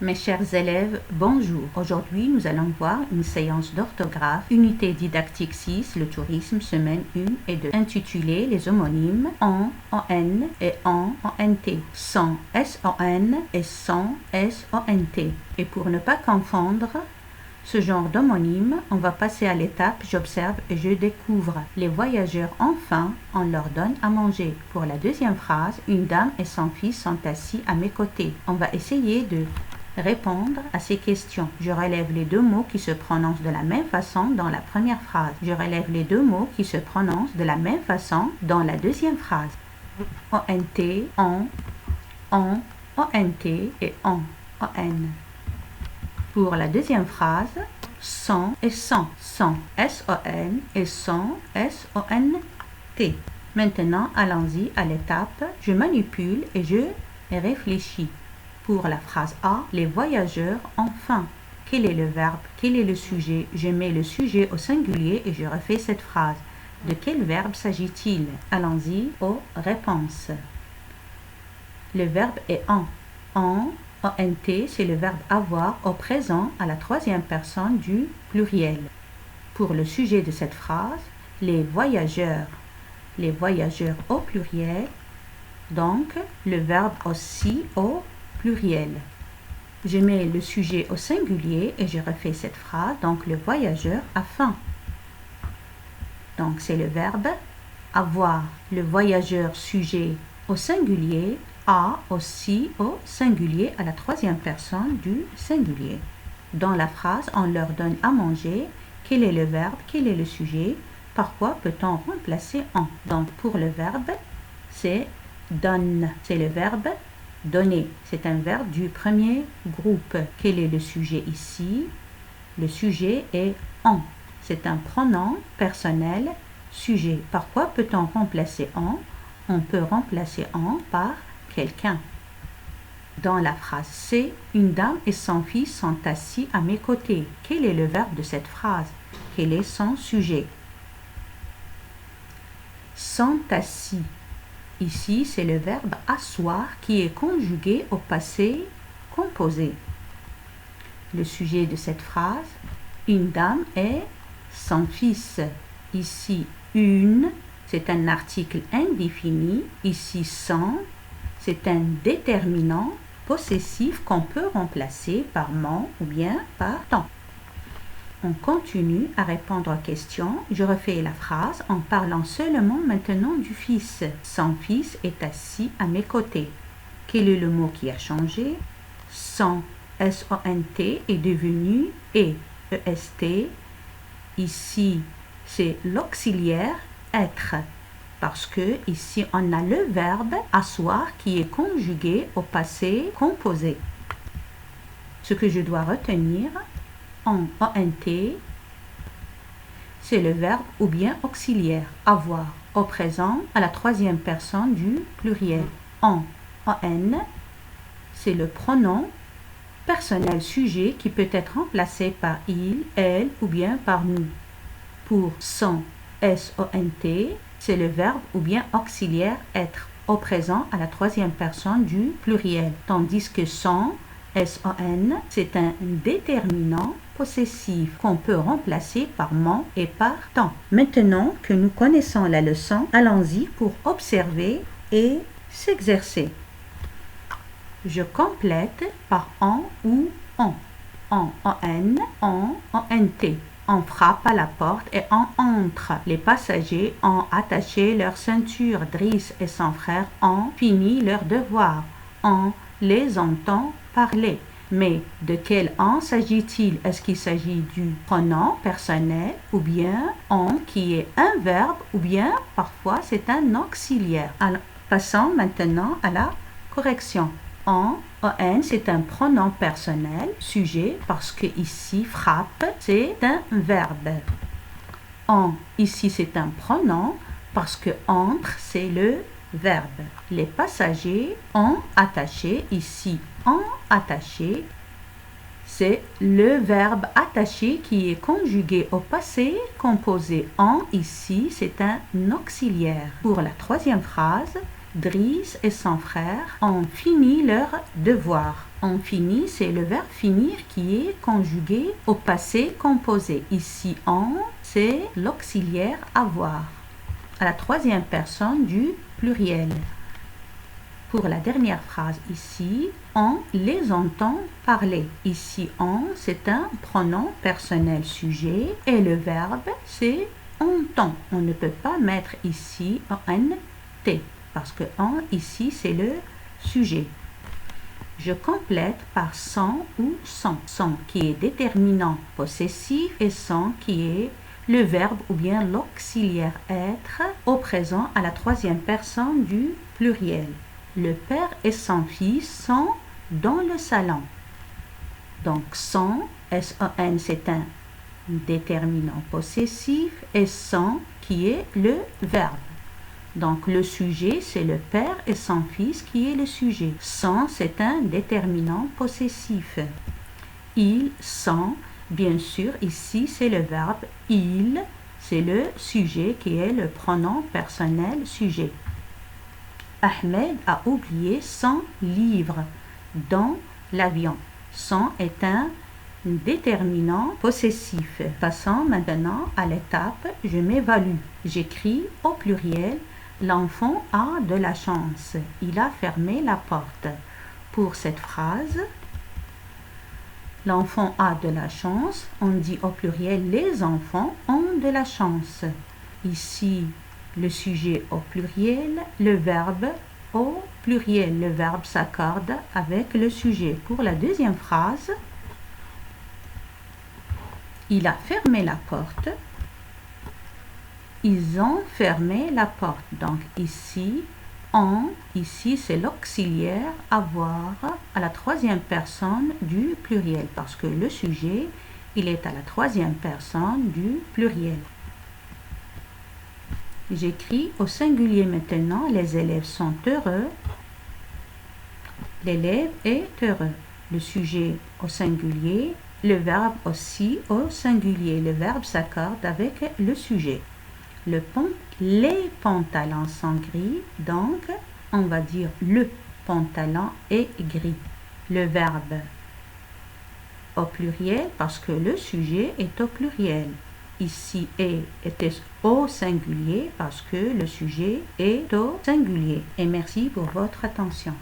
Mes chers élèves, bonjour. Aujourd'hui, nous allons voir une séance d'orthographe, unité didactique 6, le tourisme, semaine 1 et 2, intitulée les homonymes en, on et en, ont, sans son et sans sont. Et pour ne pas confondre ce genre d'homonyme, on va passer à l'étape j'observe et je découvre. Les voyageurs ont faim, on leur donne à manger. Pour la deuxième phrase, une dame et son fils sont assis à mes côtés. On va essayer de répondre à ces questions. Je relève les deux mots qui se prononcent de la même façon dans la première phrase. Je relève les deux mots qui se prononcent de la même façon dans la deuxième phrase. ONT, on, ONT et on. Pour la deuxième phrase, sans et sans. Sans, S-O-N et sans, S-O-N-T. Maintenant, allons-y à l'étape. Je manipule et je réfléchis. Pour la phrase A, les voyageurs ont faim. Quel est le verbe? Quel est le sujet? Je mets le sujet au singulier et je refais cette phrase. De quel verbe s'agit-il? Allons-y aux réponses. Le verbe est en. En, ONT, c'est le verbe avoir au présent à la troisième personne du pluriel. Pour le sujet de cette phrase, les voyageurs au pluriel, donc le verbe aussi au pluriel. Je mets le sujet au singulier et je refais cette phrase. Donc, le voyageur a faim. Donc, c'est le verbe avoir. Le voyageur sujet au singulier, a aussi au singulier à la troisième personne du singulier. Dans la phrase, on leur donne à manger. Quel est le verbe? Quel est le sujet? Par quoi peut-on remplacer en? Donc, pour le verbe, c'est donne. C'est le verbe donner, c'est un verbe du premier groupe. Quel est le sujet ici? Le sujet est en. C'est un pronom personnel sujet. Par quoi peut-on remplacer en? On peut remplacer en par quelqu'un. Dans la phrase C, une dame et son fils sont assis à mes côtés. Quel est le verbe de cette phrase? Quel est son sujet? Sont assis. Ici, c'est le verbe asseoir qui est conjugué au passé composé. Le sujet de cette phrase, une dame et son fils. Ici, une, c'est un article indéfini. Ici, son, c'est un déterminant possessif qu'on peut remplacer par mon ou bien par ton. On continue à répondre aux questions. Je refais la phrase en parlant seulement maintenant du fils. Son fils est assis à mes côtés. Quel est le mot qui a changé? Son, S-O-N-T, est devenu E-S-T. Ici, c'est l'auxiliaire être. Parce que ici, on a le verbe asseoir qui est conjugué au passé composé. Ce que je dois retenir, en ONT, c'est le verbe ou bien auxiliaire, avoir, au présent, à la troisième personne du pluriel. En ON, c'est le pronom personnel sujet qui peut être remplacé par il, elle ou bien par nous. Pour son, S-O-N-T, c'est le verbe ou bien auxiliaire être, au présent, à la troisième personne du pluriel. Tandis que son, S-O-N, c'est un déterminant possessif qu'on peut remplacer par mon et par ton. Maintenant que nous connaissons la leçon, allons-y pour observer et s'exercer. Je complète par en ou on. En, on-t. On frappe à la porte et on entre. Les passagers ont attaché leur ceinture. Driss et son frère ont fini leur devoir. On les entend parler. Mais de quel on s'agit-il? Est-ce qu'il s'agit du pronom personnel ou bien on qui est un verbe ou bien parfois c'est un auxiliaire? Alors, passons maintenant à la correction. On, c'est un pronom personnel, sujet, parce que ici, frappe, c'est un verbe. On, ici, c'est un pronom, parce que entre, c'est le verbe. Les passagers ont attaché, ici, ont attaché, c'est le verbe attaché qui est conjugué au passé, composé en, ici, c'est un auxiliaire. Pour la troisième phrase, Driss et son frère ont fini leur devoir. On finit, c'est le verbe finir qui est conjugué au passé composé. Ici, on, c'est l'auxiliaire avoir, à la troisième personne du pluriel. Pour la dernière phrase ici, on les entend parler. Ici, on, c'est un pronom personnel sujet et le verbe, c'est entend. On ne peut pas mettre ici un T parce que on, ici, c'est le sujet. Je complète par sans ou sans. Sans qui est déterminant possessif et sans qui est le verbe ou bien l'auxiliaire être au présent à la troisième personne du pluriel. Le père et son fils sont dans le salon. Donc sans, S-O-N, c'est un déterminant possessif et sans qui est le verbe. Donc le sujet, c'est le père et son fils qui est le sujet. Sans, c'est un déterminant possessif. Ils sont, bien sûr, ici c'est le verbe. Il, c'est le sujet qui est le pronom personnel sujet. Ahmed a oublié son livre dans l'avion. Son est un déterminant possessif. Passons maintenant à l'étape je m'évalue. J'écris au pluriel. L'enfant a de la chance. Il a fermé la porte. Pour cette phrase, l'enfant a de la chance. On dit au pluriel les enfants ont de la chance. Ici, le sujet au pluriel, le verbe au pluriel. Le verbe s'accorde avec le sujet. Pour la deuxième phrase, il a fermé la porte. Ils ont fermé la porte. Donc ici, ici c'est l'auxiliaire avoir à la troisième personne du pluriel parce que le sujet, il est à la troisième personne du pluriel. J'écris au singulier maintenant. Les élèves sont heureux. L'élève est heureux. Le sujet au singulier, le verbe aussi au singulier. Le verbe s'accorde avec le sujet. Les pantalons sont gris, donc on va dire le pantalon est gris. Le verbe au pluriel parce que le sujet est au pluriel. Ici, était au singulier parce que le sujet est au singulier. Et merci pour votre attention.